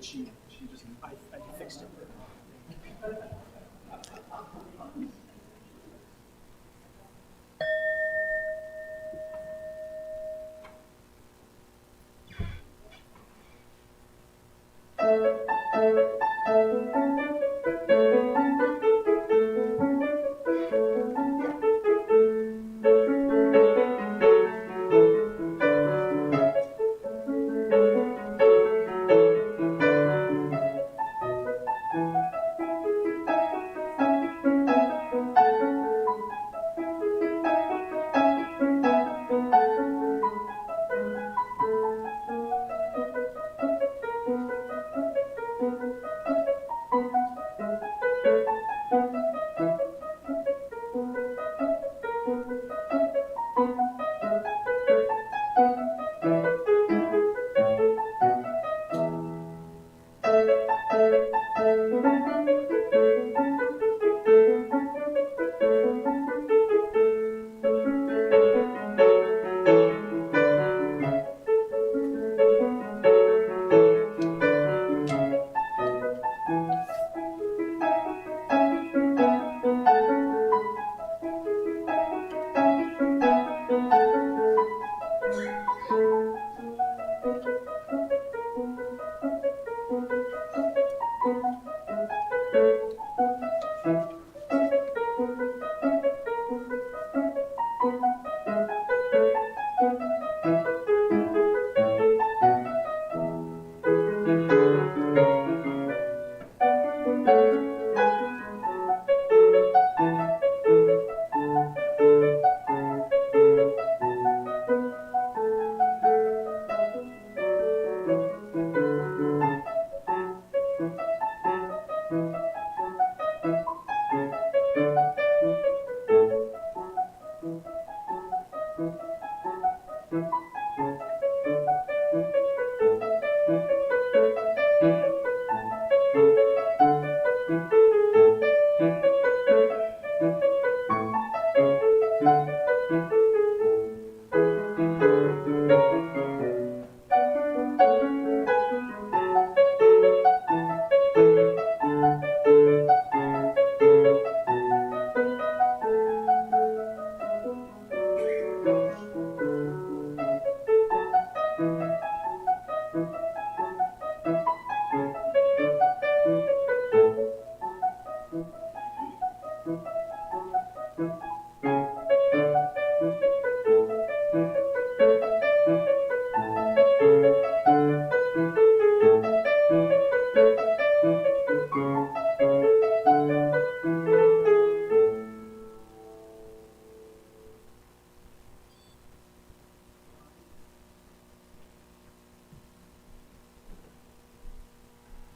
She just, I fixed it.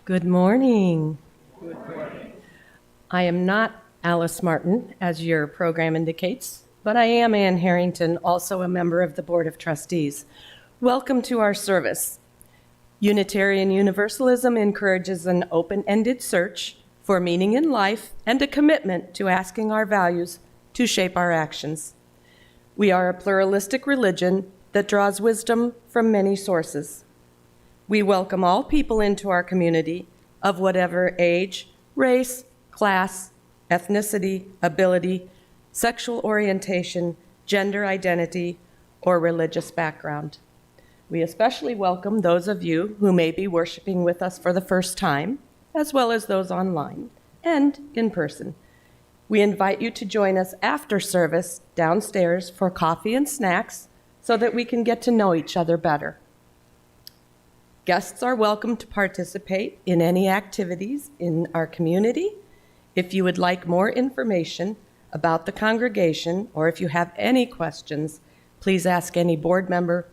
Good morning. I am not Alice Martin, as your program indicates, but I am Ann Harrington, also a member of the Board of Trustees. Welcome to our service. Unitarian Universalism encourages an open-ended search for meaning in life and a commitment to asking our values to shape our actions. We are a pluralistic religion that draws wisdom from many sources. We welcome all people into our community of whatever age, race, class, ethnicity, ability, sexual orientation, gender identity, or religious background. We especially welcome those of you who may be worshiping with us for the first time, as well as those online and in person. We invite you to join us after service downstairs for coffee and snacks so that we can get to know each other better. Guests are welcome to participate in any activities in our community. If you would like more information about the congregation, or if you have any questions, please ask any board member,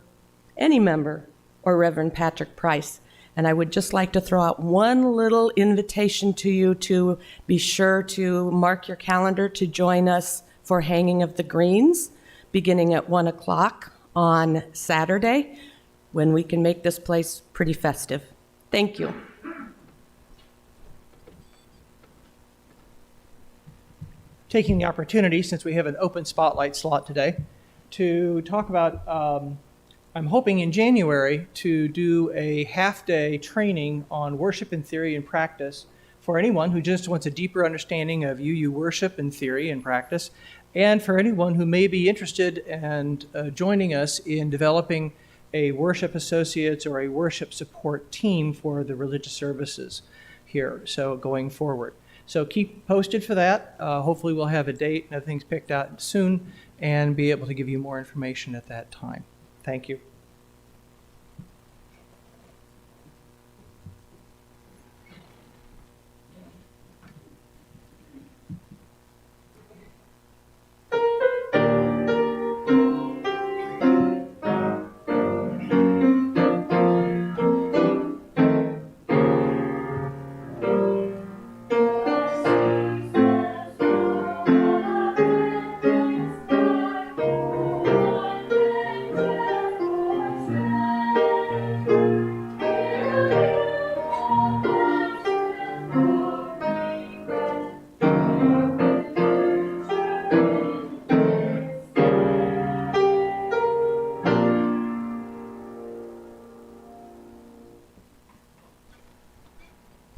any member, or Reverend Patrick Price. And I would just like to throw out one little invitation to you to be sure to mark your calendar to join us for Hanging of the Greens, beginning at 1 o'clock on Saturday, when we can make this place pretty festive. Thank you. Taking the opportunity, since we have an open spotlight slot today, to talk about, I'm hoping in January to do a half-day training on worship in theory and practice for anyone who just wants a deeper understanding of UU worship in theory and practice, and for anyone who may be interested in joining us in developing a worship associates or a worship support team for the religious services here, so going forward. So keep posted for that. Hopefully we'll have a date and things picked out soon and be able to give you more information at that time. Thank you.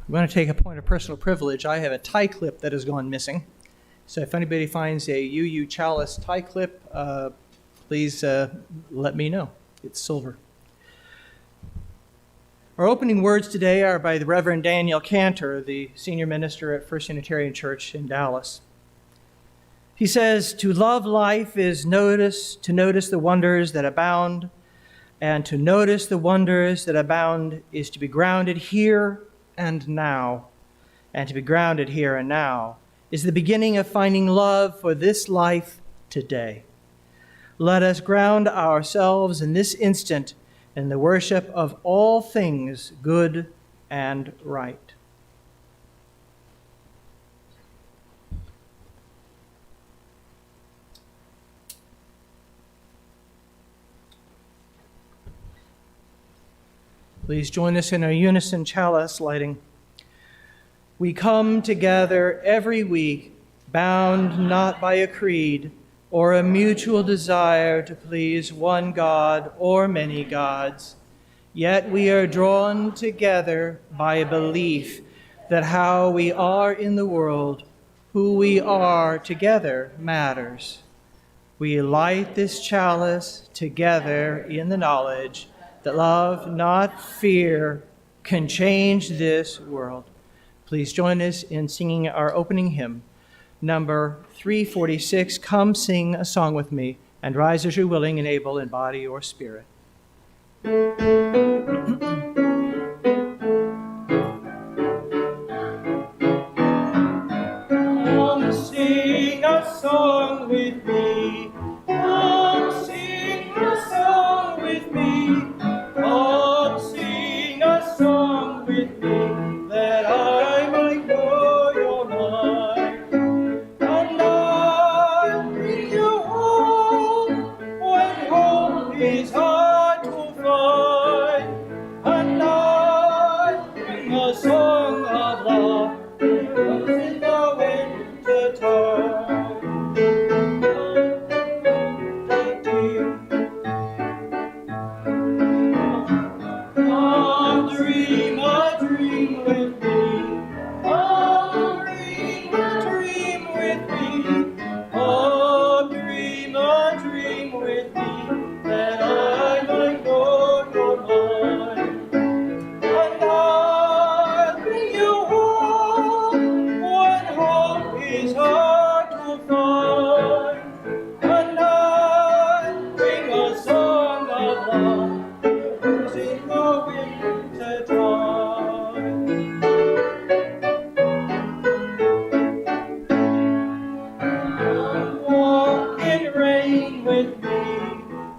I'm going to take a point of personal privilege. I have a tie clip that has gone missing. So if anybody finds a UU Chalice tie clip, please let me know. It's silver. Our opening words today are by the Reverend Daniel Cantor, the senior minister at First Unitarian Church in Dallas. He says, "To love life is to notice the wonders that abound, and to notice the wonders that abound is to be grounded here and now. And to be grounded here and now is the beginning of finding love for this life today. Let us ground ourselves in this instant in the worship of all things good and right." Please join us in our unison chalice lighting. We come together every week, bound not by a creed or a mutual desire to please one God or many gods. Yet we are drawn together by a belief that how we are in the world, who we are together, matters. We light this chalice together in the knowledge that love, not fear, can change this world. Please join us in singing our opening hymn, number 346, Come Sing a Song With Me, and rise as you're willing and able in body or spirit. Come sing a song with me. Come sing a song with me. Come sing a song with me, that I might know your mind. And I'll bring you home when hope is hard to find. And I'll bring a song of love in the winter time. Come dream a dream with me. Come dream a dream with me. Come dream a dream with me, that I might know your mind. And I'll bring you home when hope is hard to find. And I'll bring a song of love in the winter time. Come walk in rain with me.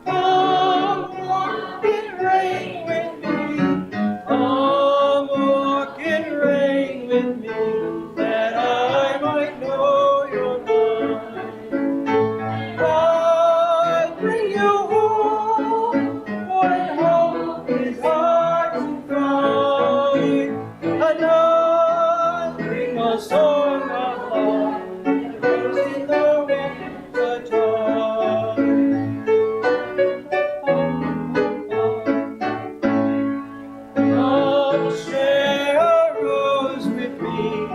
Come walk in rain with me. Come walk in rain with me, that I might know your mind. I'll bring you home when hope is hard to find. And I'll bring a song of love in the winter time. Come share a rose with me.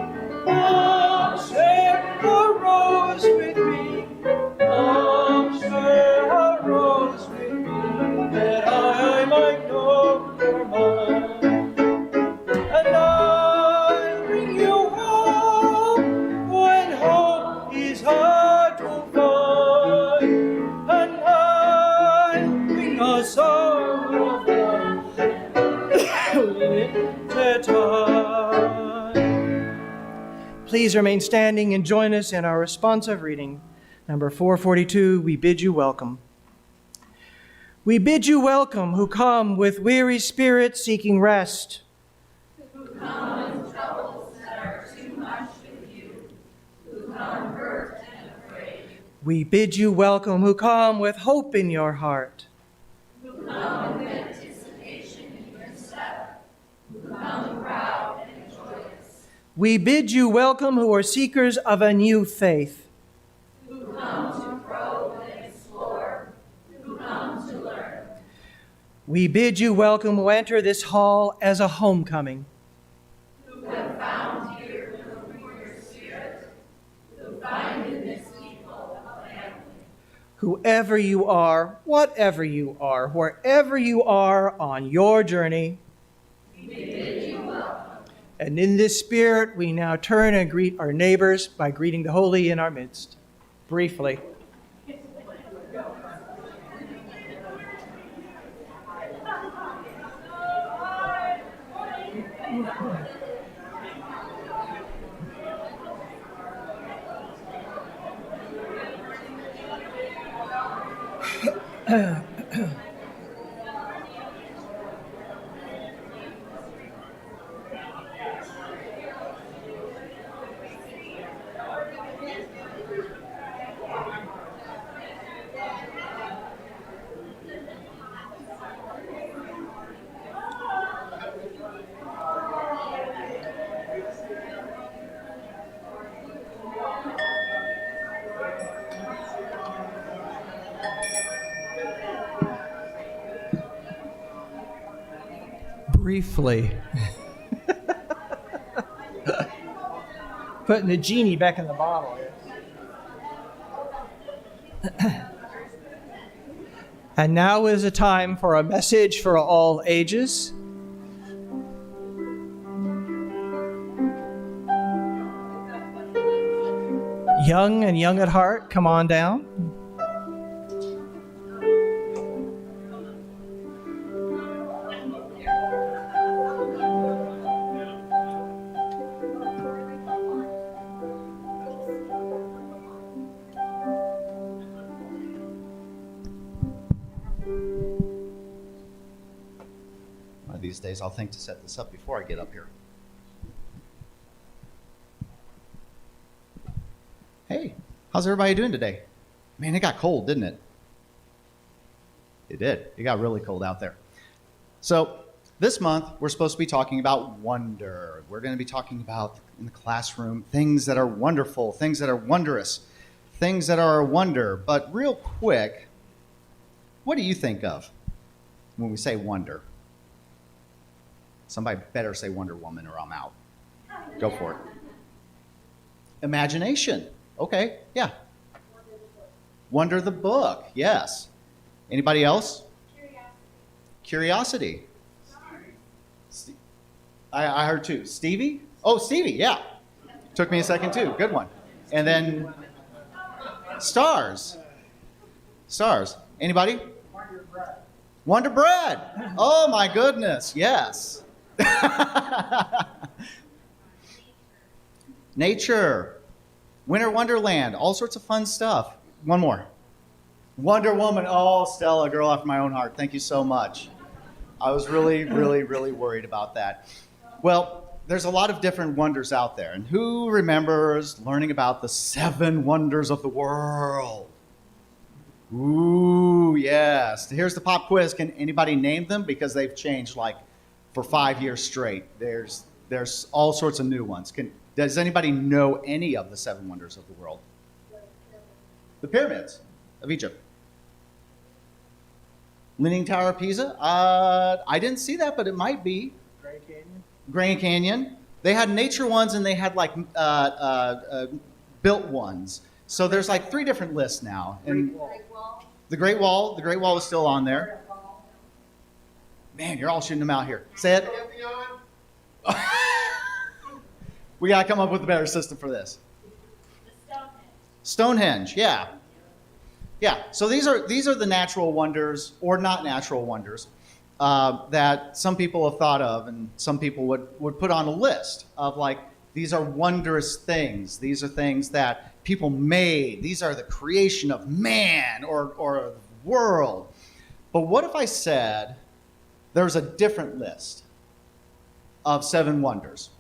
Come share a rose with me. Come share a rose with me, that I might know your mind. And I'll bring you home when hope is hard to find. And I'll bring a song of love winter time. Please remain standing and join us in our responsive reading. Number 442, we bid you welcome. We bid you welcome who come with weary spirits seeking rest. Who come with troubles that are too much with you. Who come hurt and afraid. We bid you welcome who come with hope in your heart. Who come with anticipation in your step. Who come proud and joyous. We bid you welcome who are seekers of a new faith. Who come to probe and explore. Who come to learn. We bid you welcome who enter this hall as a homecoming. Who have found here room for your spirit. Who find in this people a family. Whoever you are, whatever you are, wherever you are on your journey. We bid you welcome. And in this spirit, we now turn and greet our neighbors by greeting the holy in our midst. Briefly. briefly. Putting the genie back in the bottle. And now is a time for a message for all ages. Young and young at heart, come on down. One of these days I'll think to set this up before I get up here. Hey, how's everybody doing today? Man, it got cold, didn't it? It did. It got really cold out there. So this month, we're supposed to be talking about wonder. We're going to be talking about, in the classroom, things that are wonderful, things that are wondrous, things that are a wonder. But real quick, what do you think of when we say wonder? Somebody better say Wonder Woman or I'm out. Go for it. Imagination. Okay, yeah. Wonder the book, yes. Anybody else? Curiosity. I heard two. Stevie? Oh, Stevie, yeah. Took me a second too. Good one. And then stars. Stars. Anybody? Wonder Bread. Oh my goodness, yes. Nature. Winter Wonderland. All sorts of fun stuff. One more. Wonder Woman. Oh, Stella, girl after my own heart. Thank you so much. I was really, really, really worried about that. Well, there's a lot of different wonders out there. And who remembers learning about the 7 wonders of the world? Ooh, yes. Here's the pop quiz. Can anybody name them? Because they've changed like for 5 years straight. There's all sorts of new ones. Does anybody know any of the 7 wonders of the world? The pyramids of Egypt. Leaning Tower of Pisa? I didn't see that, but it might be. Grand Canyon. Grand Canyon. They had nature ones and they had like built ones. So there's like 3 different lists now. And the Great Wall. The Great Wall is still on there. Man, you're all shooting them out here. Say it. We got to come up with a better system for this. Stonehenge, yeah. Yeah, so these are the natural wonders, or not natural wonders, that some people have thought of and some people would put on a list of like, these are wondrous things. These are things that people made. These are the creation of man or the world. But what if I said there's a different list of 7 wonders?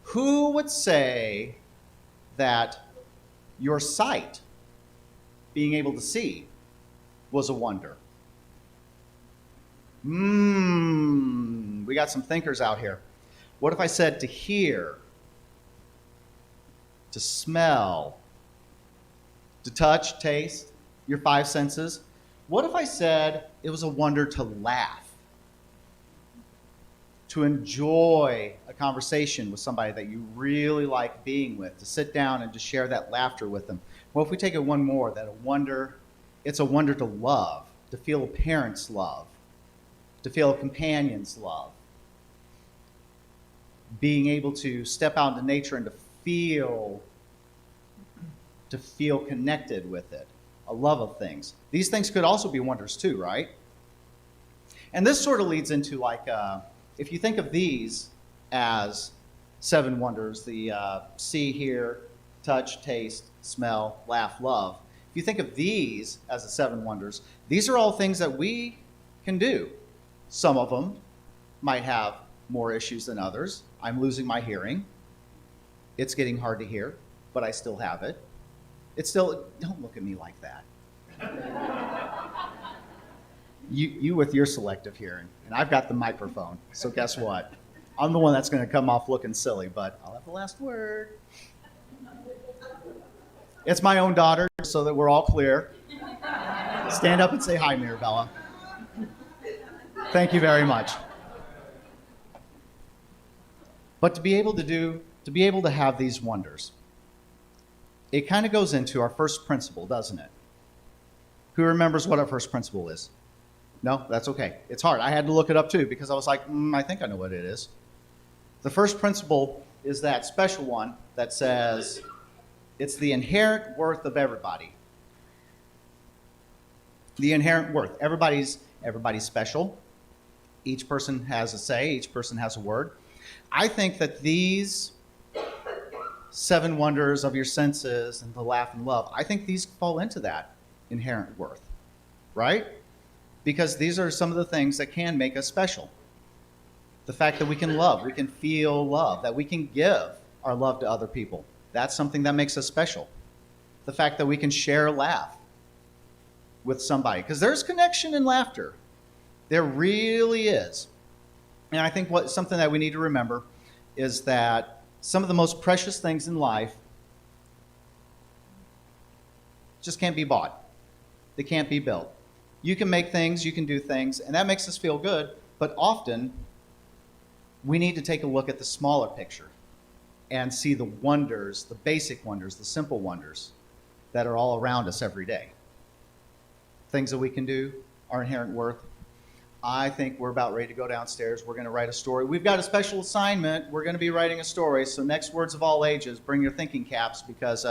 Who would say that your sight, being able to see, was a wonder? We got some thinkers out here. What if I said to hear, to smell, to touch, taste, your 5 senses? What if I said it was a wonder to laugh? To enjoy a conversation with somebody that you really like being with, to sit down and just share that laughter with them. Well, if we take it one more, it's a wonder to love, to feel a parent's love, to feel a companion's love. Being able to step out into nature and to feel connected with it, a love of things. These things could also be wonders too, right? And this sort of leads into like, if you think of these as 7 wonders, the see, hear, touch, taste, smell, laugh, love. If you think of these as the 7 wonders, these are all things that we can do. Some of them might have more issues than others. I'm losing my hearing. It's getting hard to hear, but I still have it. Don't look at me like that. You with your selective hearing, and I've got the microphone, so guess what? I'm the one that's going to come off looking silly, but I'll have the last word. It's my own daughter, so that we're all clear. Stand up and say hi, Mirabella. Thank you very much. But to be able to have these wonders, it kind of goes into our first principle, doesn't it? Who remembers what our first principle is? No, that's okay. It's hard. I had to look it up too because I was like, I think I know what it is. The first principle is that special one that says it's the inherent worth of everybody. The inherent worth. Everybody's special. Each person has a say. Each person has a word. I think that these 7 wonders of your senses and the laugh and love, I think these fall into that inherent worth, right? Because these are some of the things that can make us special. The fact that we can love, we can feel love, that we can give our love to other people. That's something that makes us special. The fact that we can share a laugh with somebody. Because there's connection in laughter. There really is. And I think something that we need to remember is that some of the most precious things in life just can't be bought. They can't be built. You can make things, you can do things, and that makes us feel good, but often we need to take a look at the smaller picture and see the wonders, the basic wonders, the simple wonders that are all around us every day. Things that we can do, our inherent worth. I think we're about ready to go downstairs. We're going to write a story. We've got a special assignment. We're going to be writing a story. So next Words of All Ages, bring your thinking caps because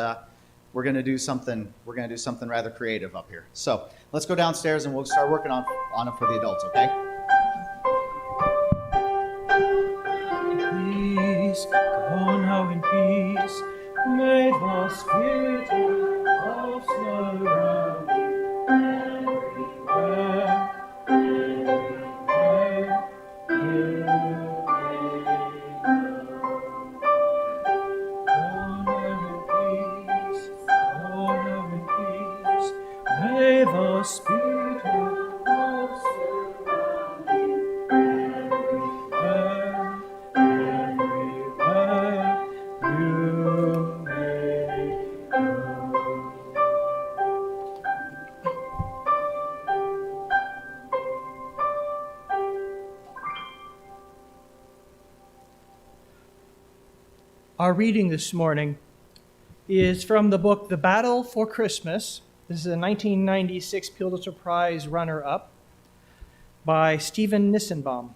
we're going to do something. We're going to do something rather creative up here. So let's go downstairs and we'll start working on it for the adults. Okay? Peace, go now in peace. May the Spirit of surround you everywhere. May the Spirit of God surround you everywhere, everywhere you may go. Our reading this morning is from the book The Battle for Christmas. This is a 1996 Pulitzer Prize runner-up by Stephen Nissenbaum.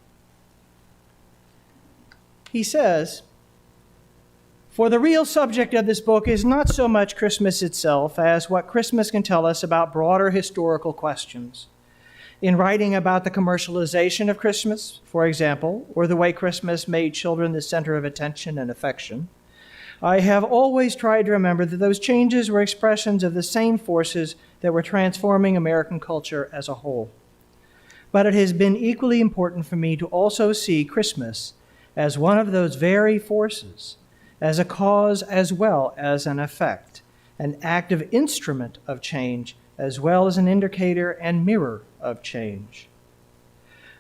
He says, "For the real subject of this book is not so much Christmas itself as what Christmas can tell us about broader historical questions. In writing about the commercialization of Christmas, for example, or the way Christmas made children the center of attention and affection, I have always tried to remember that those changes were expressions of the same forces that were transforming American culture as a whole. But it has been equally important for me to also see Christmas as one of those very forces, as a cause as well as an effect, an active instrument of change as well as an indicator and mirror of change.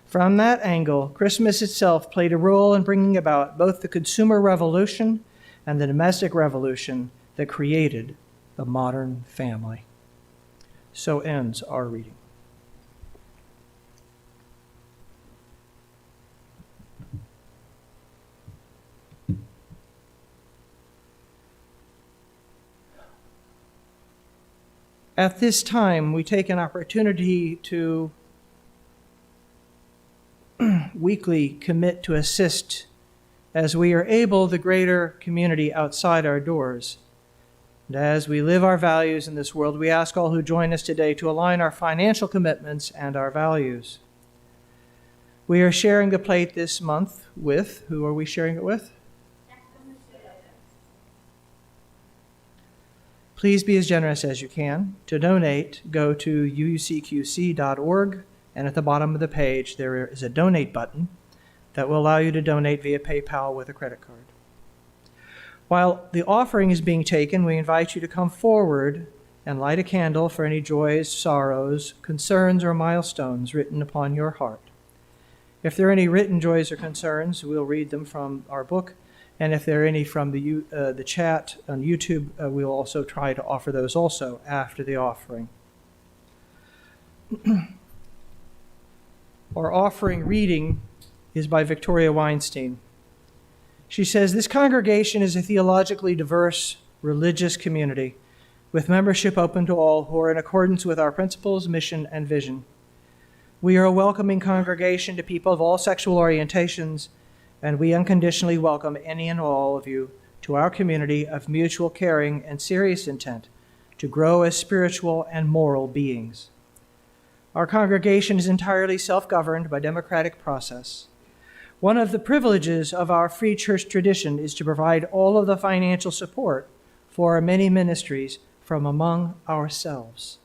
From that angle, Christmas itself played a role in bringing about both the consumer revolution and the domestic revolution that created the modern family." So ends our reading. At this time, we take an opportunity to weekly commit to assist as we are able the greater community outside our doors. And as we live our values in this world, we ask all who join us today to align our financial commitments and our values. We are sharing the plate this month with, who are we sharing it with? Please be as generous as you can. To donate, go to uucqc.org, and at the bottom of the page there is a donate button that will allow you to donate via PayPal with a credit card. While the offering is being taken, we invite you to come forward and light a candle for any joys, sorrows, concerns, or milestones written upon your heart. If there are any written joys or concerns, we'll read them from our book, and if there are any from the chat on YouTube, we'll also try to offer those also after the offering. Our offering reading is by Victoria Weinstein. She says, this congregation is a theologically diverse religious community with membership open to all who are in accordance with our principles, mission, and vision. We are a welcoming congregation to people of all sexual orientations, and we unconditionally welcome any and all of you to our community of mutual caring and serious intent to grow as spiritual and moral beings. Our congregation is entirely self-governed by democratic process. One of the privileges of our free church tradition is to provide all of the financial support for our many ministries from among ourselves.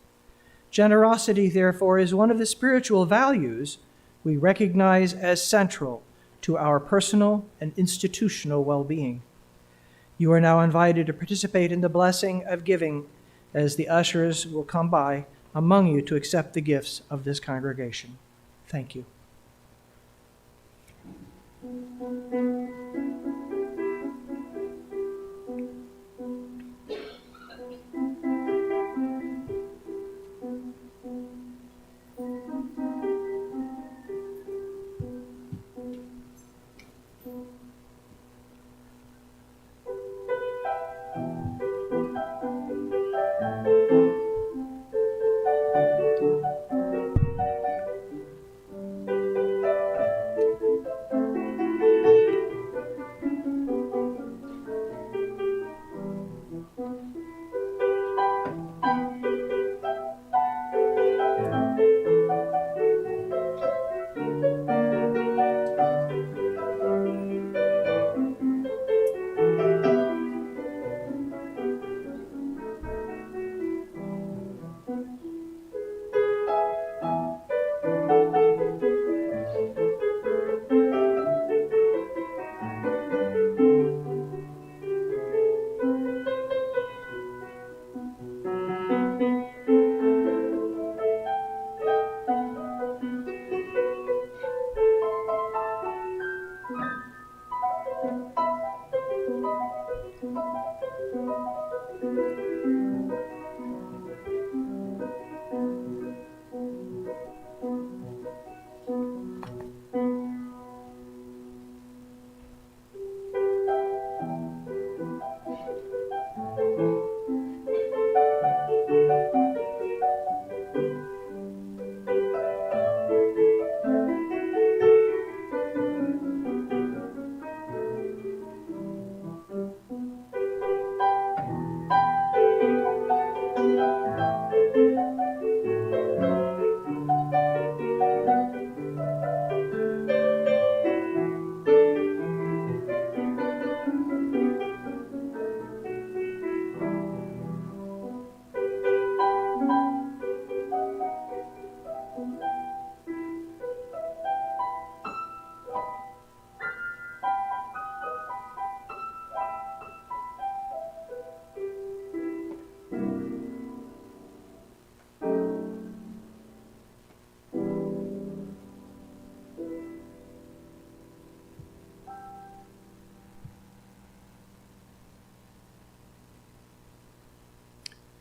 Generosity, therefore, is one of the spiritual values we recognize as central to our personal and institutional well-being. You are now invited to participate in the blessing of giving as the ushers will come by among you to accept the gifts of this congregation. Thank you.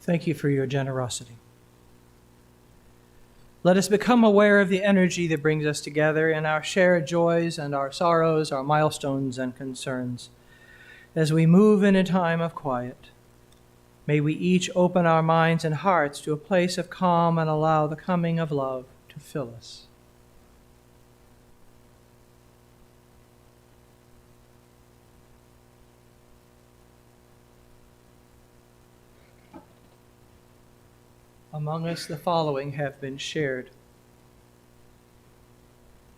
Thank you for your generosity. Let us become aware of the energy that brings us together in our shared joys and our sorrows, our milestones and concerns. As we move in a time of quiet, may we each open our minds and hearts to a place of calm and allow the coming of love to fill us. Among us, the following have been shared.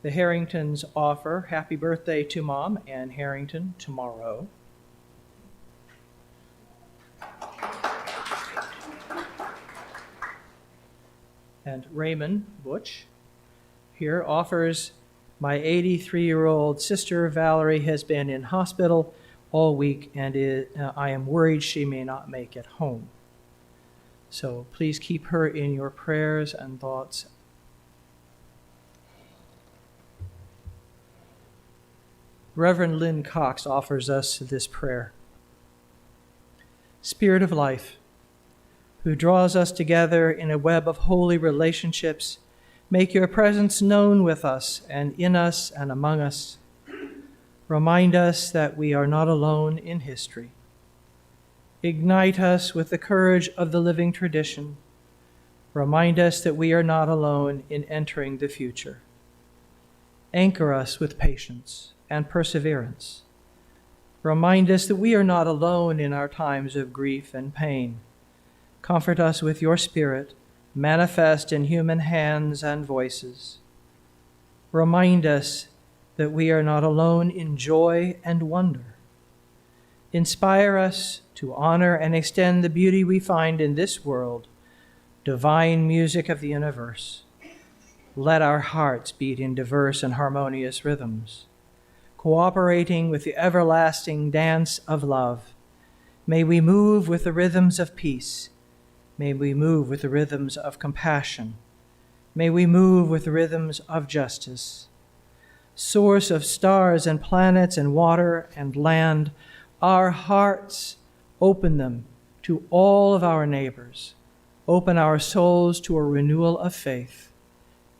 The Harringtons offer happy birthday to Mom, Ann Harrington, tomorrow. And Raymond Butch here offers, my 83-year-old sister Valerie has been in hospital all week and I am worried she may not make it home. So please keep her in your prayers and thoughts. Reverend Lynn Cox offers us this prayer. Spirit of life, who draws us together in a web of holy relationships, make your presence known with us and in us and among us. Remind us that we are not alone in history. Ignite us with the courage of the living tradition. Remind us that we are not alone in entering the future. Anchor us with patience and perseverance. Remind us that we are not alone in our times of grief and pain. Comfort us with your Spirit, manifest in human hands and voices. Remind us that we are not alone in joy and wonder. Inspire us to honor and extend the beauty we find in this world, divine music of the universe. Let our hearts beat in diverse and harmonious rhythms, cooperating with the everlasting dance of love. May we move with the rhythms of peace. May we move with the rhythms of compassion. May we move with the rhythms of justice. Source of stars and planets and water and land, our hearts, open them to all of our neighbors. Open our souls to a renewal of faith,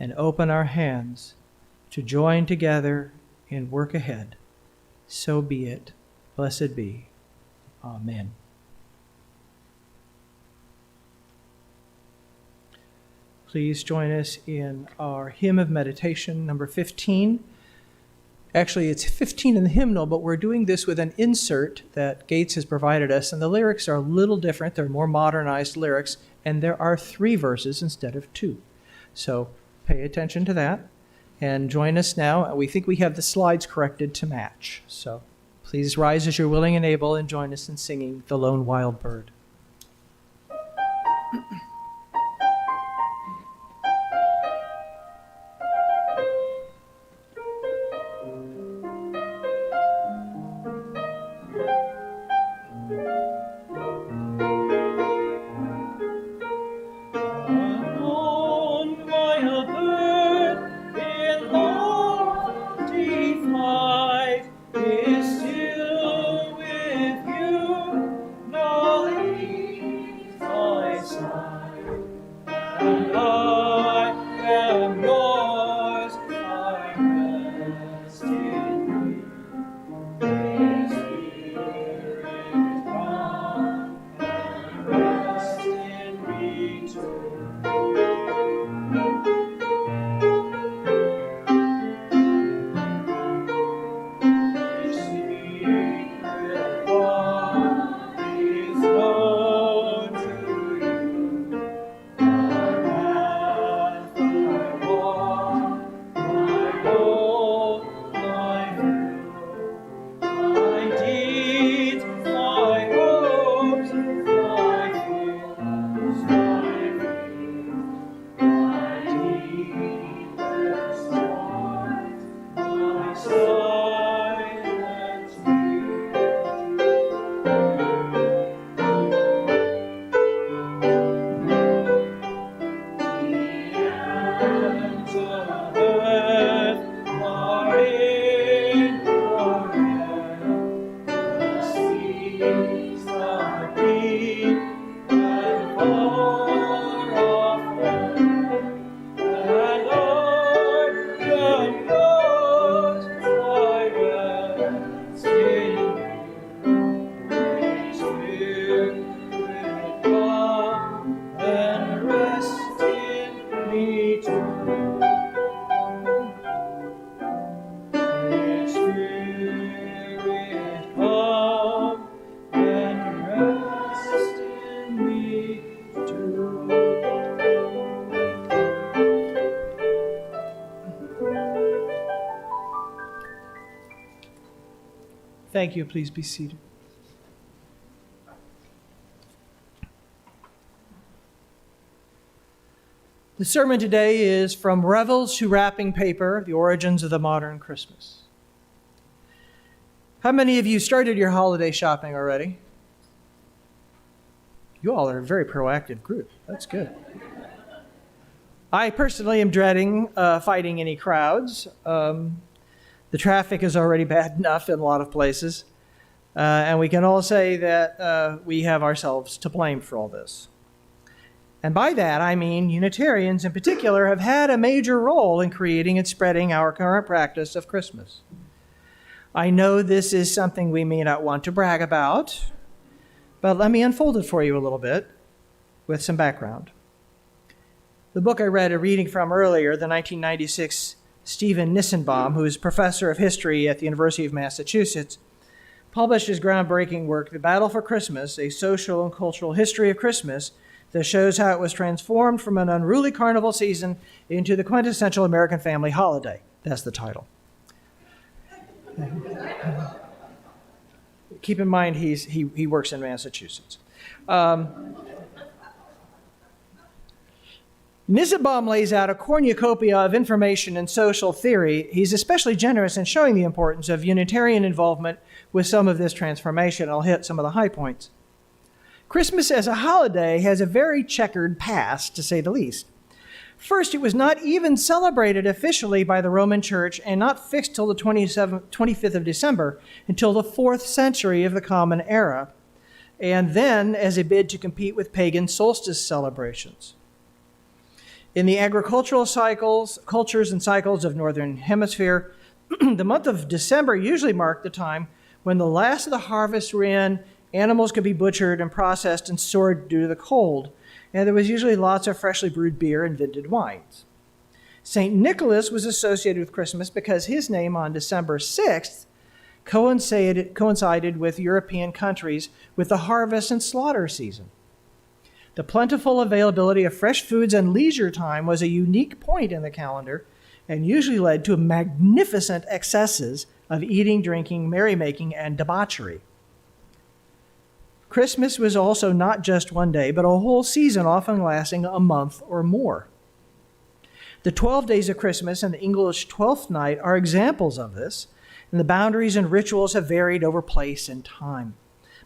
and open our hands to join together in work ahead. So be it. Blessed be. Amen. Please join us in our hymn of meditation, number 15. Actually, it's 15 in the hymnal, but we're doing this with an insert that Gates has provided us, and the lyrics are a little different. They're more modernized lyrics, and there are 3 verses instead of 2. So pay attention to that, and join us now. We think we have the slides corrected to match. So please rise as you're willing and able, and join us in singing The Lone Wild Bird. Thank you. Please be seated. The sermon today is From Revels to Wrapping Paper, The Origins of the Modern Christmas. How many of you started your holiday shopping already? You all are a very proactive group. That's good. I personally am dreading fighting any crowds. The traffic is already bad enough in a lot of places. And we can all say that we have ourselves to blame for all this. And by that, I mean Unitarians in particular have had a major role in creating and spreading our current practice of Christmas. I know this is something we may not want to brag about, but let me unfold it for you a little bit with some background. The book I read a reading from earlier, the 1996 Stephen Nissenbaum, who is professor of history at the University of Massachusetts, published his groundbreaking work, The Battle for Christmas, A Social and Cultural History of Christmas, that shows how it was transformed from an unruly carnival season into the quintessential American family holiday. That's the title. Keep in mind, he works in Massachusetts. Nissenbaum lays out a cornucopia of information and social theory. He's especially generous in showing the importance of Unitarian involvement with some of this transformation. I'll hit some of the high points. Christmas as a holiday has a very checkered past, to say the least. First, it was not even celebrated officially by the Roman Church and not fixed till the 25th of December until the 4th century of the Common Era, and then as a bid to compete with pagan solstice celebrations. In the agricultural cultures and cycles of Northern Hemisphere, the month of December usually marked the time when the last of the harvest were in, animals could be butchered and processed and stored due to the cold, and there was usually lots of freshly brewed beer and vintage wines. St. Nicholas was associated with Christmas because his name on December 6th coincided with European countries with the harvest and slaughter season. The plentiful availability of fresh foods and leisure time was a unique point in the calendar and usually led to magnificent excesses of eating, drinking, merrymaking, and debauchery. Christmas was also not just one day, but a whole season, often lasting a month or more. The 12 days of Christmas and the English 12th night are examples of this, and the boundaries and rituals have varied over place and time.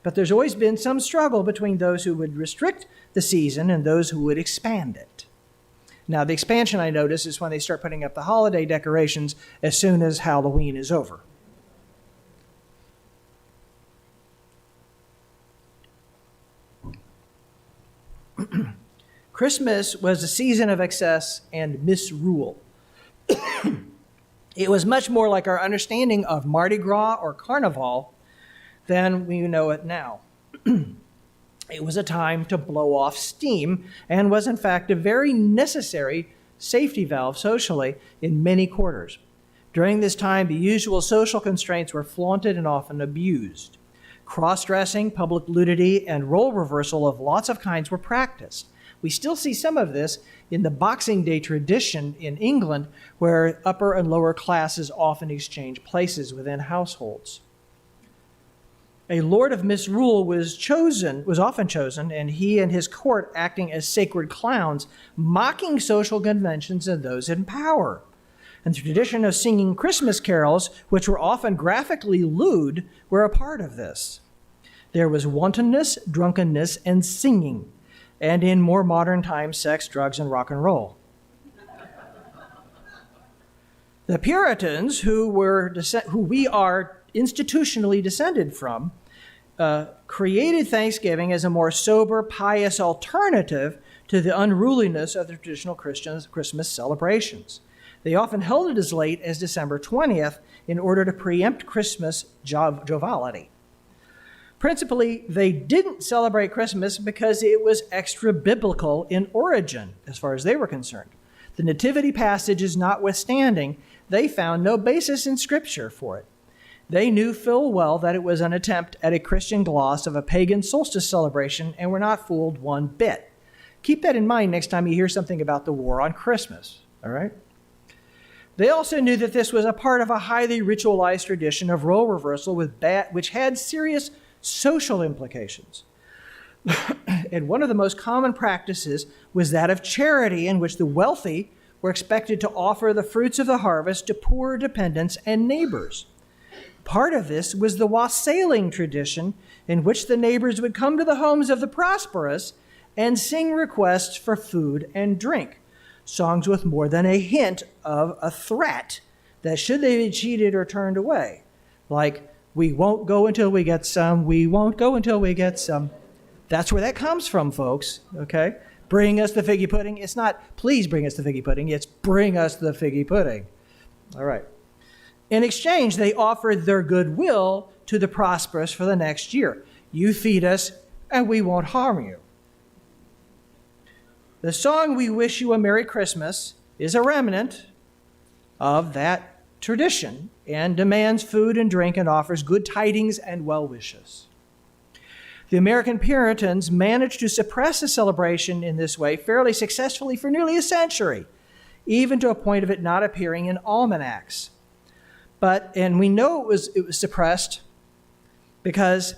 But there's always been some struggle between those who would restrict the season and those who would expand it. Now, the expansion, I notice, is when they start putting up the holiday decorations as soon as Halloween is over. Christmas was a season of excess and misrule. It was much more like our understanding of Mardi Gras or Carnival than we know it now. It was a time to blow off steam and was, in fact, a very necessary safety valve socially in many quarters. During this time, the usual social constraints were flaunted and often abused. Cross-dressing, public nudity, and role reversal of lots of kinds were practiced. We still see some of this in the Boxing Day tradition in England, where upper and lower classes often exchange places within households. A lord of misrule was often chosen, and he and his court acting as sacred clowns, mocking social conventions and those in power. And the tradition of singing Christmas carols, which were often graphically lewd, were a part of this. There was wantonness, drunkenness, and singing, and in more modern times, sex, drugs, and rock and roll. The Puritans, who we are institutionally descended from, created Thanksgiving as a more sober, pious alternative to the unruliness of the traditional Christmas celebrations. They often held it as late as December 20th in order to preempt Christmas joviality. Principally, they didn't celebrate Christmas because it was extra-biblical in origin, as far as they were concerned. The nativity passages notwithstanding, they found no basis in Scripture for it. They knew full well that it was an attempt at a Christian gloss of a pagan solstice celebration and were not fooled one bit. Keep that in mind next time you hear something about the war on Christmas, all right? They also knew that this was a part of a highly ritualized tradition of role reversal which had serious social implications. And one of the most common practices was that of charity, in which the wealthy were expected to offer the fruits of the harvest to poor dependents and neighbors. Part of this was the wassailing tradition, in which the neighbors would come to the homes of the prosperous and sing requests for food and drink, songs with more than a hint of a threat that should they be cheated or turned away, like, "We won't go until we get some, we won't go until we get some." That's where that comes from, folks, okay? Bring us the figgy pudding. It's not, please bring us the figgy pudding. It's bring us the figgy pudding. All right. In exchange, they offered their goodwill to the prosperous for the next year. You feed us, and we won't harm you. The song "We Wish You a Merry Christmas" is a remnant of that tradition and demands food and drink and offers good tidings and well wishes. The American Puritans managed to suppress the celebration in this way fairly successfully for nearly a century, even to a point of it not appearing in almanacs. And we know it was suppressed because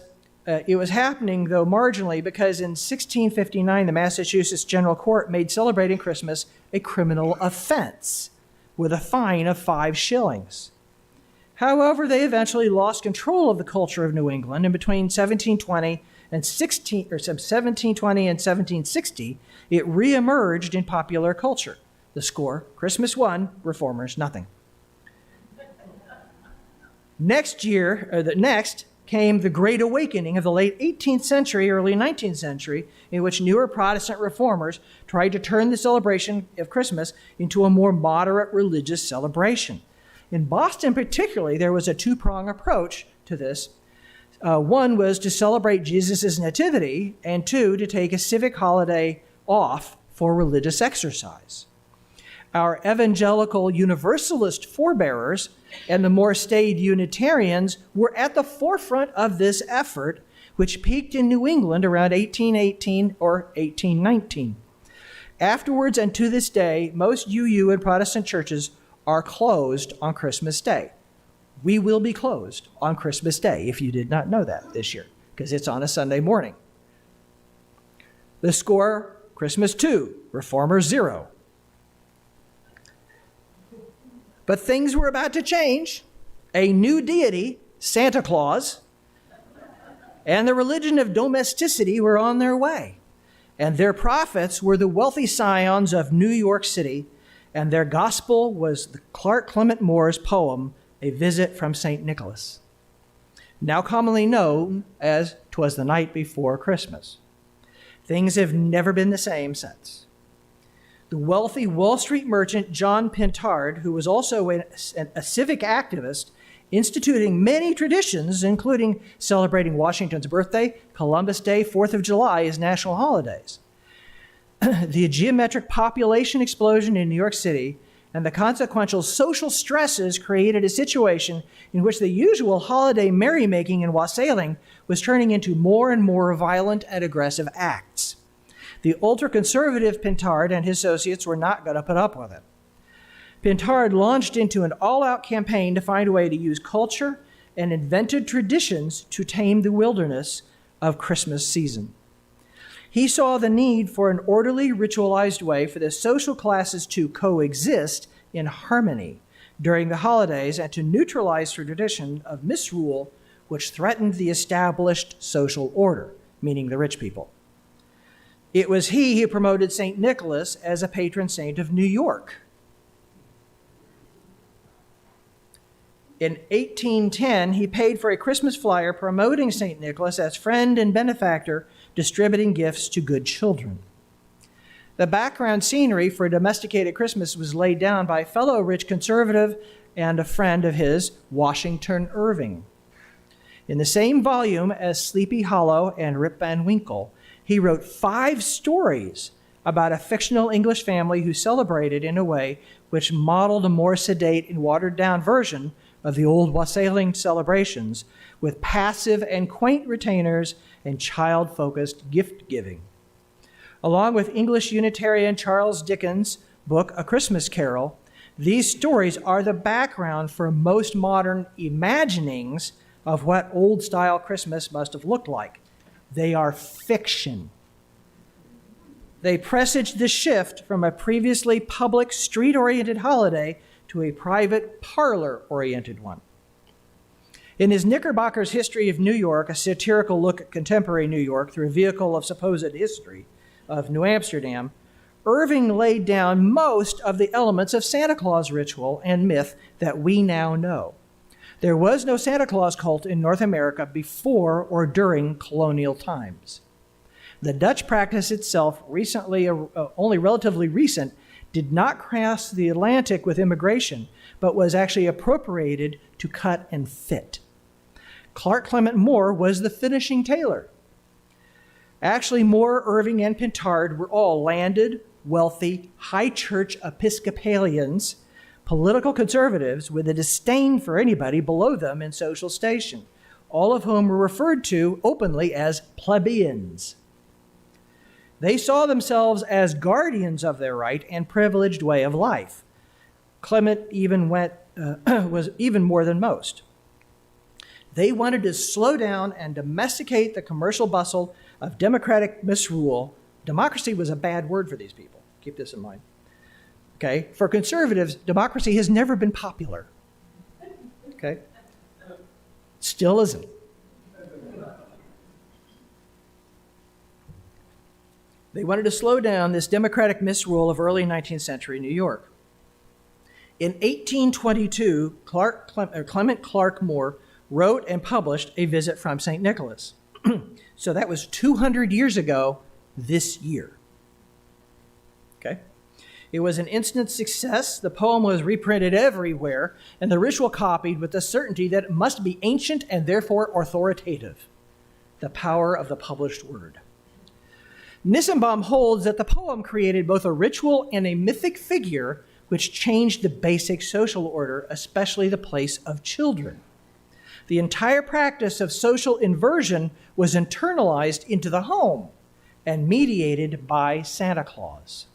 it was happening, though marginally, because in 1659, the Massachusetts General Court made celebrating Christmas a criminal offense with a fine of 5 shillings. However, they eventually lost control of the culture of New England, and between 1720 and 1760, it reemerged in popular culture. The score: Christmas 1, Reformers nothing. Next came the Great Awakening of the late 18th century, early 19th century, in which newer Protestant reformers tried to turn the celebration of Christmas into a more moderate religious celebration. In Boston particularly, there was a two-pronged approach to this. One was to celebrate Jesus' nativity, and 2, to take a civic holiday off for religious exercise. Our evangelical Universalist forebearers and the more staid Unitarians were at the forefront of this effort, which peaked in New England around 1818 or 1819. Afterwards, and to this day, most UU and Protestant churches are closed on Christmas Day. We will be closed on Christmas Day, if you did not know that this year, because it's on a Sunday morning. The score: Christmas 2, Reformers 0. But things were about to change. A new deity, Santa Claus, and the religion of domesticity were on their way. And their prophets were the wealthy scions of New York City, and their gospel was the Clark Clement Moore's poem, A Visit from St. Nicholas, now commonly known as "'Twas the Night Before Christmas." Things have never been the same since. The wealthy Wall Street merchant John Pintard, who was also a civic activist, instituting many traditions, including celebrating Washington's birthday, Columbus Day, 4th of July as national holidays. The geometric population explosion in New York City and the consequential social stresses created a situation in which the usual holiday merrymaking and wassailing was turning into more and more violent and aggressive acts. The ultra-conservative Pintard and his associates were not going to put up with it. Pintard launched into an all-out campaign to find a way to use culture and invented traditions to tame the wilderness of Christmas season. He saw the need for an orderly, ritualized way for the social classes to coexist in harmony during the holidays and to neutralize the tradition of misrule which threatened the established social order, meaning the rich people. It was he who promoted St. Nicholas as a patron saint of New York. In 1810, he paid for a Christmas flyer promoting St. Nicholas as friend and benefactor, distributing gifts to good children. The background scenery for a domesticated Christmas was laid down by a fellow rich conservative and a friend of his, Washington Irving. In the same volume as Sleepy Hollow and Rip Van Winkle, he wrote 5 stories about a fictional English family who celebrated in a way which modeled a more sedate and watered-down version of the old wassailing celebrations with passive and quaint retainers and child-focused gift-giving. Along with English Unitarian Charles Dickens' book, A Christmas Carol, these stories are the background for most modern imaginings of what old-style Christmas must have looked like. They are fiction. They presage the shift from a previously public, street-oriented holiday to a private, parlor-oriented one. In his Knickerbocker's History of New York, a satirical look at contemporary New York through a vehicle of supposed history of New Amsterdam, Irving laid down most of the elements of Santa Claus ritual and myth that we now know. There was no Santa Claus cult in North America before or during colonial times. The Dutch practice itself, only relatively recent, did not cross the Atlantic with immigration, but was actually appropriated to cut and fit. Clark Clement Moore was the finishing tailor. Actually, Moore, Irving, and Pintard were all landed, wealthy, high church Episcopalians, political conservatives with a disdain for anybody below them in social station, all of whom were referred to openly as plebeians. They saw themselves as guardians of their right and privileged way of life. Clement even was even more than most. They wanted to slow down and domesticate the commercial bustle of democratic misrule. Democracy was a bad word for these people. Keep this in mind. Okay? For conservatives, democracy has never been popular. Okay? Still isn't. They wanted to slow down this democratic misrule of early 19th century New York. In 1822, Clement Clark Moore wrote and published A Visit from St. Nicholas. So that was 200 years ago this year. Okay? It was an instant success. The poem was reprinted everywhere, and the ritual copied with the certainty that it must be ancient and therefore authoritative. The power of the published word. Nissenbaum holds that the poem created both a ritual and a mythic figure which changed the basic social order, especially the place of children. The entire practice of social inversion was internalized into the home and mediated by Santa Claus.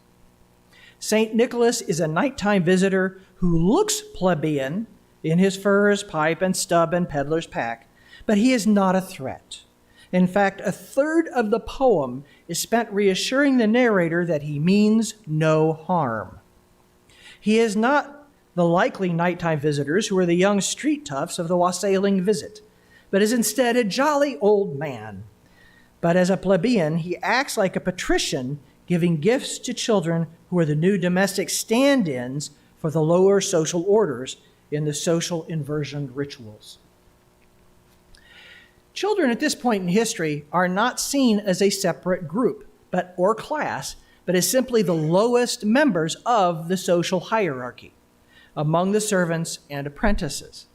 St. Nicholas is a nighttime visitor who looks plebeian in his furs, pipe, and stub and peddler's pack, but he is not a threat. In fact, a third of the poem is spent reassuring the narrator that he means no harm. He is not the likely nighttime visitors who are the young street toughs of the wassailing visit, but is instead a jolly old man. But as a plebeian, he acts like a patrician, giving gifts to children who are the new domestic stand-ins for the lower social orders in the social inversion rituals. Children at this point in history are not seen as a separate group or class, but as simply the lowest members of the social hierarchy among the servants and apprentices.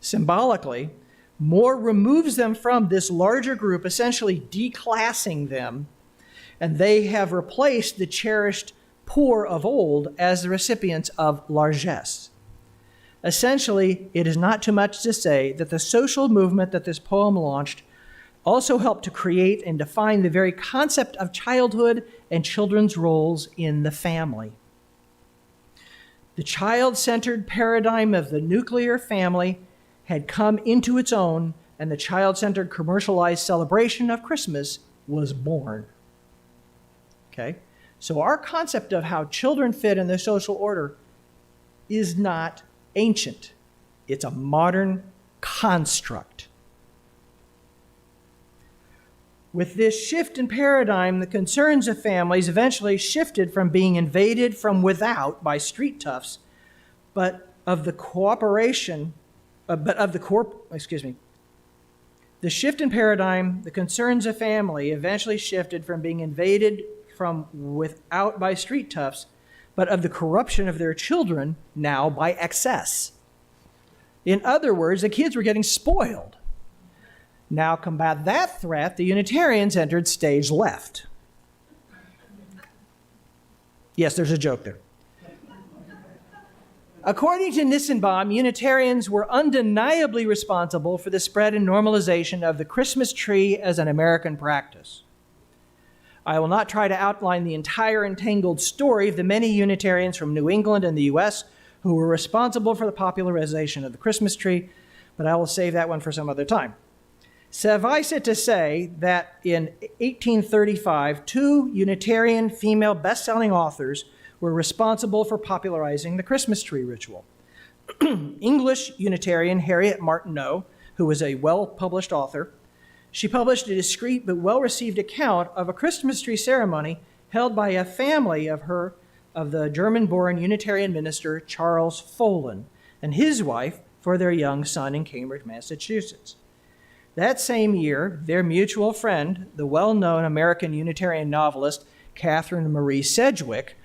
Symbolically, Moore removes them from this larger group, essentially declassing them, and they have replaced the cherished poor of old as the recipients of largesse. Essentially, it is not too much to say that the social movement that this poem launched also helped to create and define the very concept of childhood and children's roles in the family. The child-centered paradigm of the nuclear family had come into its own, and the child-centered commercialized celebration of Christmas was born. Okay? So our concept of how children fit in the social order is not ancient. It's a modern construct. With this shift in paradigm, the concerns of families eventually shifted from being invaded from without by street toughs, The shift in paradigm, the concerns of family eventually shifted from being invaded from without by street toughs, but of the corruption of their children now by excess. In other words, the kids were getting spoiled. Now, to combat that threat, the Unitarians entered stage left. Yes, there's a joke there. According to Nissenbaum, Unitarians were undeniably responsible for the spread and normalization of the Christmas tree as an American practice. I will not try to outline the entire entangled story of the many Unitarians from New England and the U.S. who were responsible for the popularization of the Christmas tree, but I will save that one for some other time. Suffice it to say that in 1835, two Unitarian female best-selling authors were responsible for popularizing the Christmas tree ritual. English Unitarian Harriet Martineau, who was a well-published author, she published a discreet but well-received account of a Christmas tree ceremony held by a family of the German-born Unitarian minister Charles Follin and his wife for their young son in Cambridge, Massachusetts. That same year, their mutual friend, the well-known American Unitarian novelist Catherine Marie Sedgwick,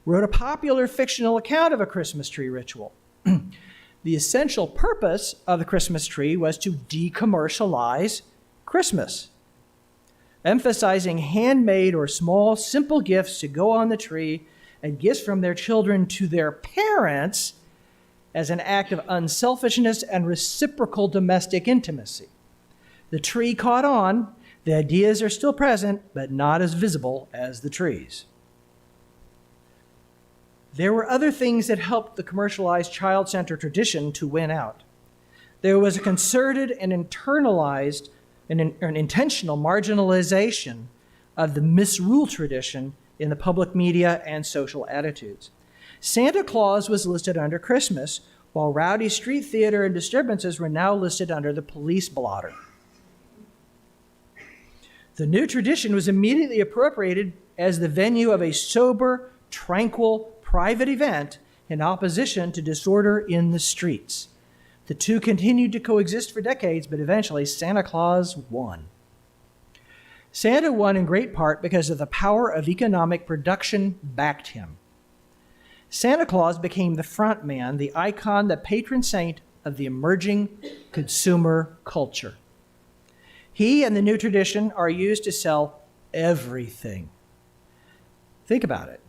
wrote a popular fictional account of a Christmas tree ritual. The essential purpose of the Christmas tree was to decommercialize Christmas, emphasizing handmade or small, simple gifts to go on the tree and gifts from their children to their parents as an act of unselfishness and reciprocal domestic intimacy. The tree caught on. The ideas are still present, but not as visible as the trees. There were other things that helped the commercialized child-centered tradition to win out. There was a concerted and internalized and an intentional marginalization of the misrule tradition in the public media and social attitudes. Santa Claus was listed under Christmas, while rowdy street theater and disturbances were now listed under the police blotter. The new tradition was immediately appropriated as the venue of a sober, tranquil, private event in opposition to disorder in the streets. The two continued to coexist for decades, but eventually Santa Claus won. Santa won in great part because of the power of economic production backed him. Santa Claus became the front man, the icon, the patron saint of the emerging consumer culture. He and the new tradition are used to sell everything. Think about it,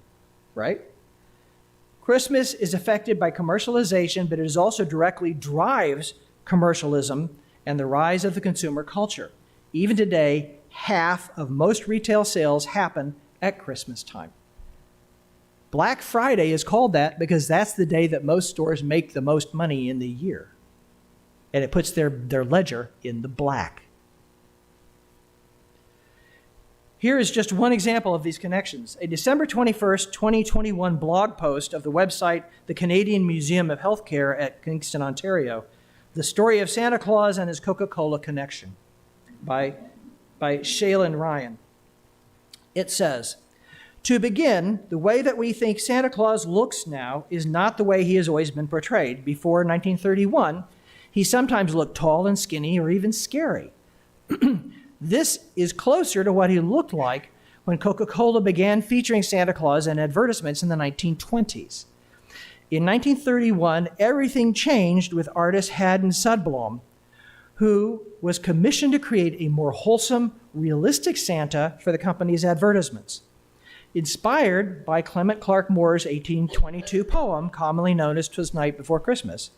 right? Christmas is affected by commercialization, but it is also directly drives commercialism and the rise of the consumer culture. Even today, half of most retail sales happen at Christmas time. Black Friday is called that because that's the day that most stores make the most money in the year. And it puts their ledger in the black. Here is just one example of these connections. A December 21st, 2021 blog post of the website, the Canadian Museum of Healthcare at Kingston, Ontario, The Story of Santa Claus and His Coca-Cola Connection by Shaylin Ryan. It says, to begin, the way that we think Santa Claus looks now is not the way he has always been portrayed. Before 1931, he sometimes looked tall and skinny or even scary. This is closer to what he looked like when Coca-Cola began featuring Santa Claus in advertisements in the 1920s. In 1931, everything changed with artist Haddon Sundblom, who was commissioned to create a more wholesome, realistic Santa for the company's advertisements. Inspired by Clement Clark Moore's 1822 poem, commonly known as "'Twas Night Before Christmas,"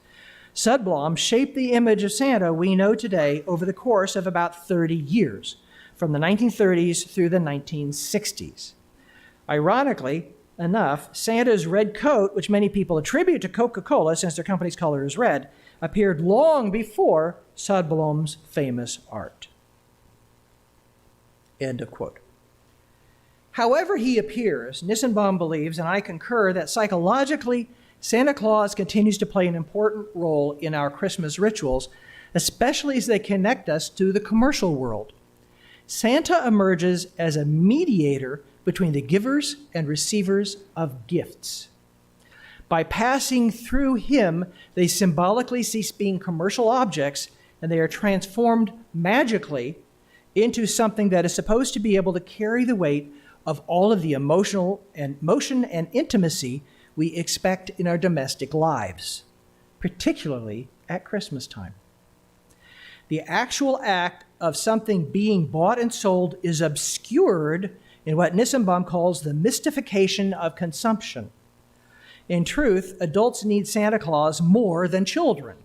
Sundblom shaped the image of Santa we know today over the course of about 30 years, from the 1930s through the 1960s. Ironically enough, Santa's red coat, which many people attribute to Coca-Cola since their company's color is red, appeared long before Sundblom's famous art. End of quote. However he appears, Nissenbaum believes, and I concur, that psychologically, Santa Claus continues to play an important role in our Christmas rituals, especially as they connect us to the commercial world. Santa emerges as a mediator between the givers and receivers of gifts. By passing through him, they symbolically cease being commercial objects, and they are transformed magically into something that is supposed to be able to carry the weight of all of the motion and intimacy we expect in our domestic lives, particularly at Christmas time. The actual act of something being bought and sold is obscured in what Nissenbaum calls the mystification of consumption. In truth, adults need Santa Claus more than children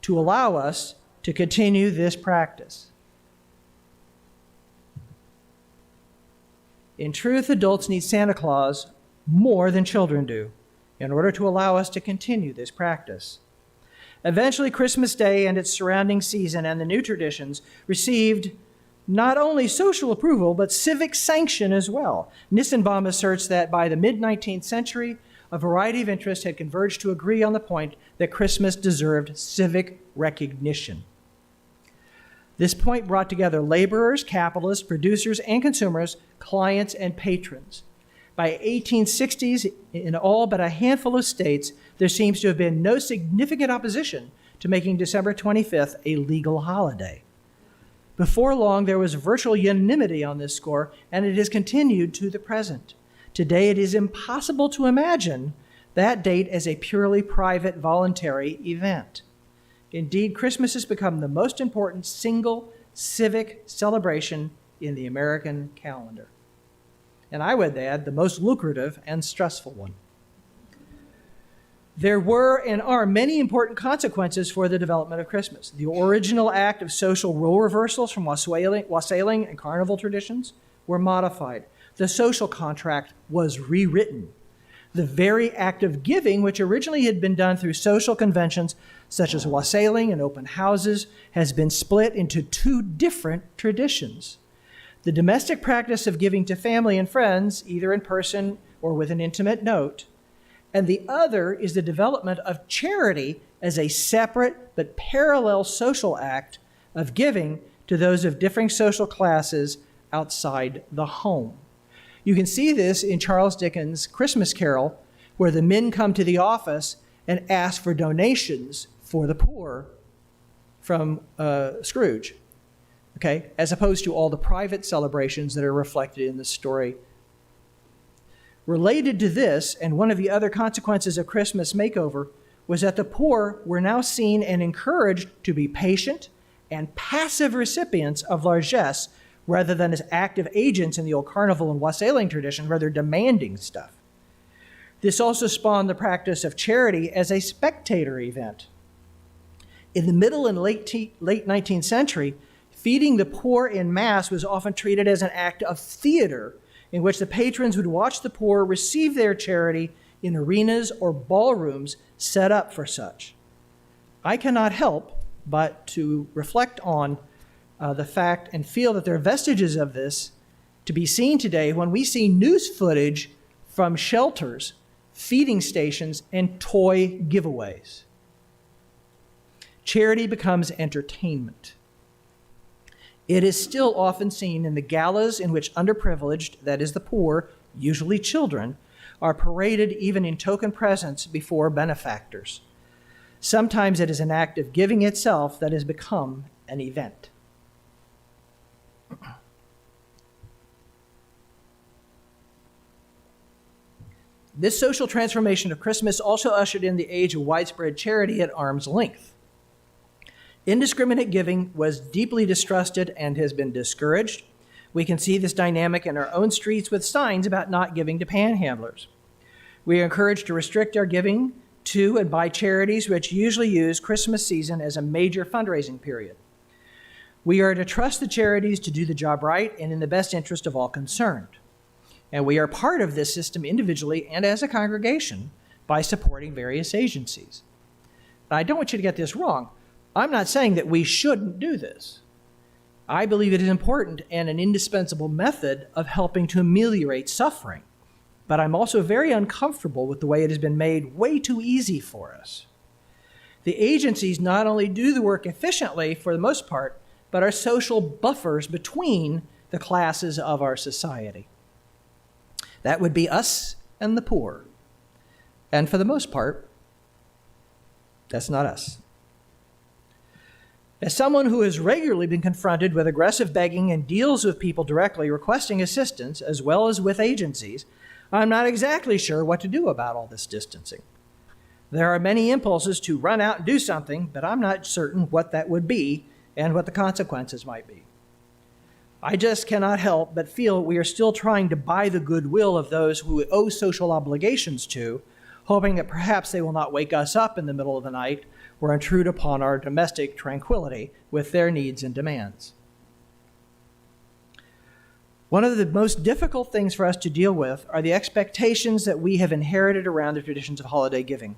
to allow us to continue this practice. In truth, adults need Santa Claus more than children do in order to allow us to continue this practice. Eventually, Christmas Day and its surrounding season and the new traditions received not only social approval, but civic sanction as well. Nissenbaum asserts that by the mid-19th century, a variety of interests had converged to agree on the point that Christmas deserved civic recognition. This point brought together laborers, capitalists, producers, and consumers, clients, and patrons. By 1860s, in all but a handful of states, there seems to have been no significant opposition to making December 25th a legal holiday. Before long, there was virtual unanimity on this score, and it has continued to the present. Today, it is impossible to imagine that date as a purely private, voluntary event. Indeed, Christmas has become the most important single civic celebration in the American calendar. And I would add, the most lucrative and stressful one. There were and are many important consequences for the development of Christmas. The original act of social role reversals from wassailing and carnival traditions were modified. The social contract was rewritten. The very act of giving, which originally had been done through social conventions such as wassailing and open houses, has been split into two different traditions. The domestic practice of giving to family and friends, either in person or with an intimate note, and the other is the development of charity as a separate but parallel social act of giving to those of differing social classes outside the home. You can see this in Charles Dickens' Christmas Carol, where the men come to the office and ask for donations for the poor from Scrooge, okay, as opposed to all the private celebrations that are reflected in the story. Related to this, and one of the other consequences of Christmas makeover, was that the poor were now seen and encouraged to be patient and passive recipients of largesse rather than as active agents in the old carnival and wassailing tradition, rather demanding stuff. This also spawned the practice of charity as a spectator event. In the middle and late 19th century, feeding the poor in mass was often treated as an act of theater in which the patrons would watch the poor receive their charity in arenas or ballrooms set up for such. I cannot help but to reflect on the fact and feel that there are vestiges of this to be seen today when we see news footage from shelters, feeding stations, and toy giveaways. Charity becomes entertainment. It is still often seen in the galas in which underprivileged, that is the poor, usually children, are paraded even in token presence before benefactors. Sometimes it is an act of giving itself that has become an event. This social transformation of Christmas also ushered in the age of widespread charity at arm's length. Indiscriminate giving was deeply distrusted and has been discouraged. We can see this dynamic in our own streets with signs about not giving to panhandlers. We are encouraged to restrict our giving to and by charities which usually use Christmas season as a major fundraising period. We are to trust the charities to do the job right and in the best interest of all concerned. And we are part of this system individually and as a congregation by supporting various agencies. Now, I don't want you to get this wrong. I'm not saying that we shouldn't do this. I believe it is important and an indispensable method of helping to ameliorate suffering. But I'm also very uncomfortable with the way it has been made way too easy for us. The agencies not only do the work efficiently for the most part, but are social buffers between the classes of our society. That would be us and the poor. And for the most part, that's not us. As someone who has regularly been confronted with aggressive begging and deals with people directly requesting assistance, as well as with agencies, I'm not exactly sure what to do about all this distancing. There are many impulses to run out and do something, but I'm not certain what that would be and what the consequences might be. I just cannot help but feel we are still trying to buy the goodwill of those who we owe social obligations to, hoping that perhaps they will not wake us up in the middle of the night or intrude upon our domestic tranquility with their needs and demands. One of the most difficult things for us to deal with are the expectations that we have inherited around the traditions of holiday giving.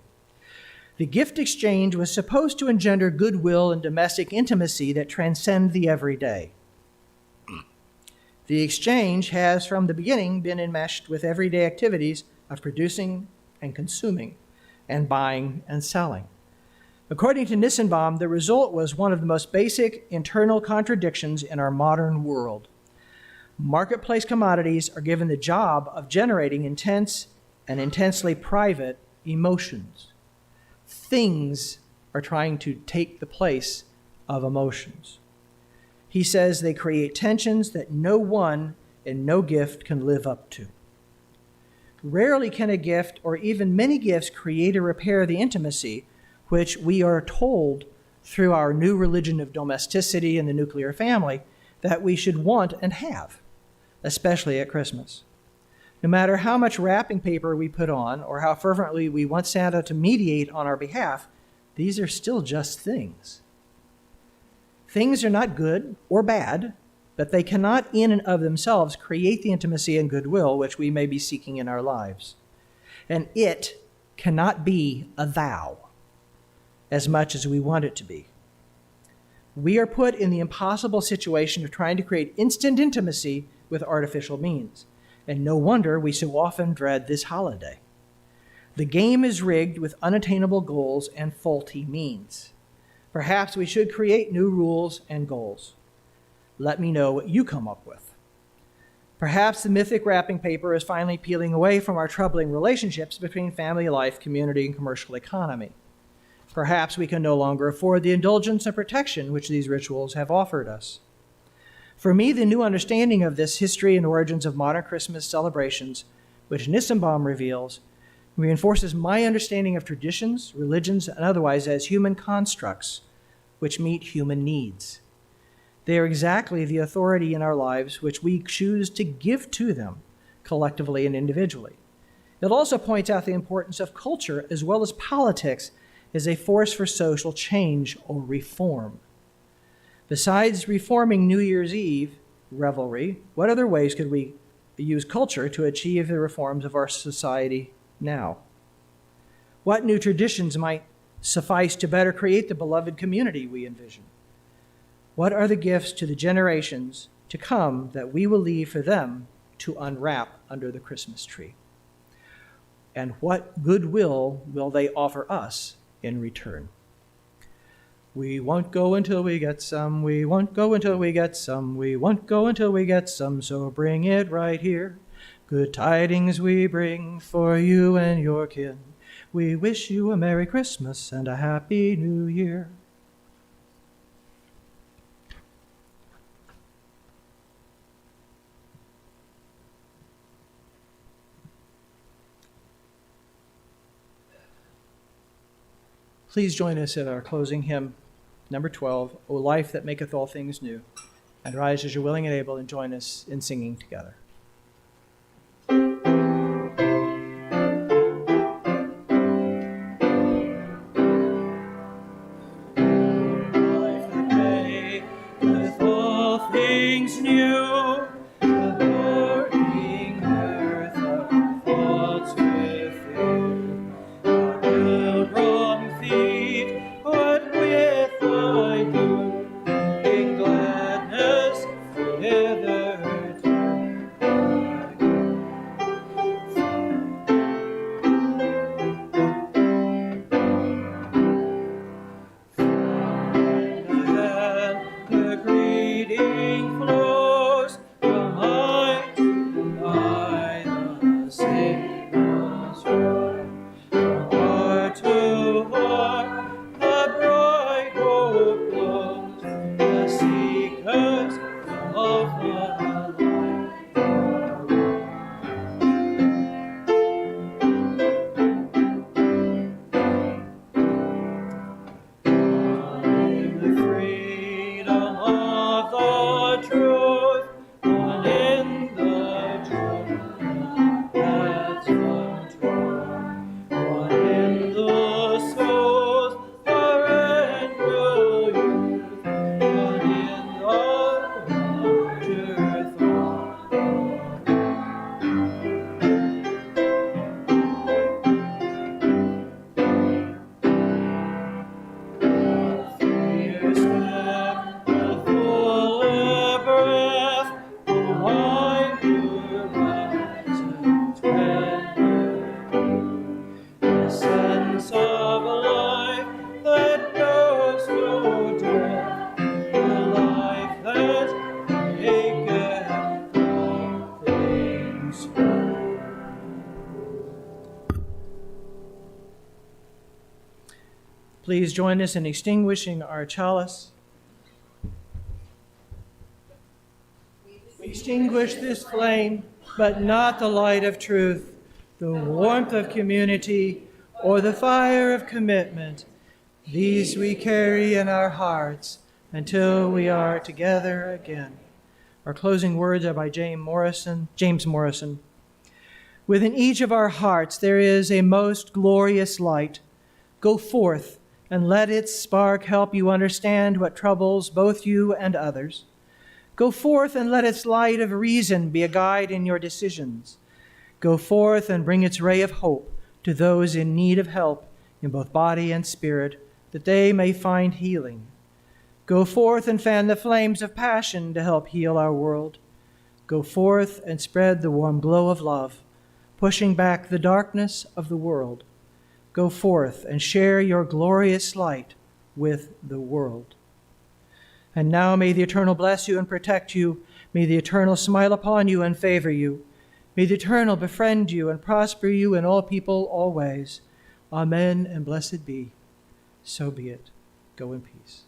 The gift exchange was supposed to engender goodwill and domestic intimacy that transcend the everyday. The exchange has, from the beginning, been enmeshed with everyday activities of producing and consuming, and buying and selling. According to Nissenbaum, the result was one of the most basic internal contradictions in our modern world. Marketplace commodities are given the job of generating intense and intensely private emotions. Things are trying to take the place of emotions. He says they create tensions that no one and no gift can live up to. Rarely can a gift or even many gifts create or repair the intimacy which we are told through our new religion of domesticity and the nuclear family that we should want and have, especially at Christmas. No matter how much wrapping paper we put on or how fervently we want Santa to mediate on our behalf, these are still just things. Things are not good or bad, but they cannot in and of themselves create the intimacy and goodwill which we may be seeking in our lives. And it cannot be a thou as much as we want it to be. We are put in the impossible situation of trying to create instant intimacy with artificial means. And no wonder we so often dread this holiday. The game is rigged with unattainable goals and faulty means. Perhaps we should create new rules and goals. Let me know what you come up with. Perhaps the mythic wrapping paper is finally peeling away from our troubling relationships between family life, community, and commercial economy. Perhaps we can no longer afford the indulgence and protection which these rituals have offered us. For me, the new understanding of this history and origins of modern Christmas celebrations, which Nissenbaum reveals, reinforces my understanding of traditions, religions, and otherwise as human constructs which meet human needs. They are exactly the authority in our lives which we choose to give to them, collectively and individually. It also points out the importance of culture as well as politics as a force for social change or reform. Besides reforming New Year's Eve revelry, what other ways could we use culture to achieve the reforms of our society now? What new traditions might suffice to better create the beloved community we envision? What are the gifts to the generations to come that we will leave for them to unwrap under the Christmas tree? And what goodwill will they offer us in return? We won't go until we get some, we won't go until we get some, we won't go until we get some, so bring it right here. Good tidings we bring for you and your kin. We wish you a Merry Christmas and a Happy New Year. Please join us at our closing hymn, number 12, O Life That Maketh All Things New, and rise as you're willing and able and join us in singing together. Life that maketh all things new, adoring earth, our thoughts within, our will wrong feet, what with thy doom, in gladness hitherto. And the greeting flows from high to high, the signals run. From heart to heart, the bright hope glows. The seekers of the light are in the freedom of the truth, one in the joy that's untorn, one in the soul's parental youth, one in the larger thought. Fierce step, the fuller breath, the wider horizons render, the sense of life that knows no death, the life that maketh all things new. Please join us in extinguishing our chalice. We extinguish this flame, but not the light of truth. the warmth of community, or the fire of commitment. These we carry in our hearts until we are together again. Our closing words are by James Morrison. Within each of our hearts there is a most glorious light. Go forth and let its spark help you understand what troubles both you and others. Go forth and let its light of reason be a guide in your decisions. Go forth and bring its ray of hope to those in need of help in both body and spirit, that they may find healing. Go forth and fan the flames of passion to help heal our world. Go forth and spread the warm glow of love, pushing back the darkness of the world. Go forth and share your glorious light with the world. And now may the Eternal bless you and protect you. May the Eternal smile upon you and favor you. May the Eternal befriend you and prosper you in all people always. Amen and blessed be. So be it. Go in peace.